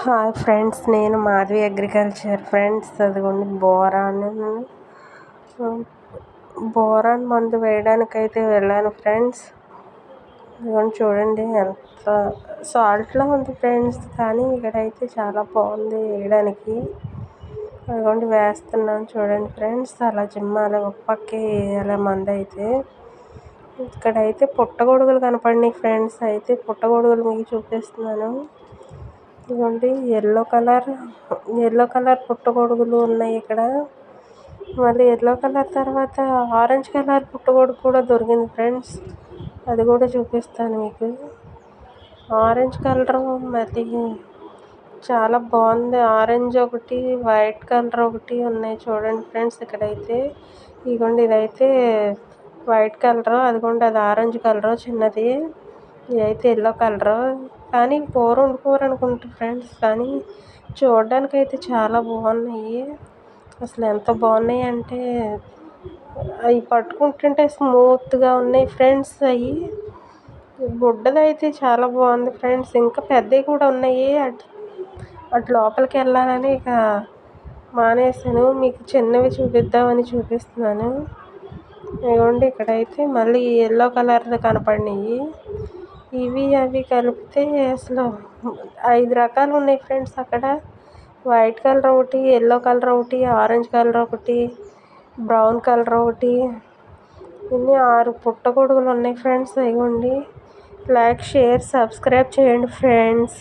Hi friends, నేను Madhavi agriculture friends. అదిగోండి boron మందు వేయడానికైతే వెళ్ళాను ఫ్రెండ్స్. ఇదిగోండి చూడండి ఎంత సాల్ట్లా ఉంది ఫ్రెండ్స్, కానీ ఇక్కడైతే చాలా బాగుంది వేయడానికి. అదిగోండి వేస్తున్నాను చూడండి ఫ్రెండ్స్. అలా చిమ్మాలి, ఒక పక్కే వేయాలి మందు అయితే. ఇక్కడైతే పుట్టగొడుగులు కనపడినాయి ఫ్రెండ్స్. అయితే పుట్టగొడుగులు మీకు చూపిస్తున్నాను. ఇదిగోండి ఎల్లో కలర్ పుట్టగొడుగులు ఉన్నాయి ఇక్కడ. మళ్ళీ ఎల్లో కలర్ తర్వాత ఆరెంజ్ కలర్ పుట్టగొడుగు కూడా దొరికింది ఫ్రెండ్స్. అది కూడా చూపిస్తాను మీకు. ఆరెంజ్ కలర్ మళ్ళీ చాలా బాగుంది. ఆరెంజ్ ఒకటి, వైట్ కలర్ ఒకటి ఉన్నాయి చూడండి ఫ్రెండ్స్. ఇక్కడైతే ఇదిగోండి ఇదైతే వైట్ కలర్, అదిగోండి అది ఆరెంజ్ కలర్ చిన్నది, ఇదైతే ఎల్లో కలర్. కానీ కూర అనుకుంటా ఫ్రెండ్స్. కానీ చూడడానికి అయితే చాలా బాగున్నాయి. అసలు ఎంత బాగున్నాయి అంటే అవి పట్టుకుంటుంటే స్మూత్గా ఉన్నాయి ఫ్రెండ్స్. బుడ్డదైతే చాలా బాగుంది ఫ్రెండ్స్. ఇంకా పెద్దవి కూడా ఉన్నాయి. అటు లోపలికి వెళ్ళాలని ఇక మానేసాను. మీకు చిన్నవి చూపిద్దామని చూపిస్తున్నాను. ఇదిగోండి ఇక్కడైతే మళ్ళీ ఎల్లో కలర్ కనపడినాయి. ఇవి అవి కలిపితే అసలు 5 రకాలు ఉన్నాయి ఫ్రెండ్స్ అక్కడ. వైట్ కలర్ ఒకటి, ఎల్లో కలర్ ఒకటి, ఆరెంజ్ కలర్ ఒకటి, బ్రౌన్ కలర్ ఒకటి, ఇన్ని 6 పుట్టగొడుగులు ఉన్నాయి ఫ్రెండ్స్. ఇదిగోండి లైక్, షేర్, సబ్స్క్రైబ్ చేయండి ఫ్రెండ్స్.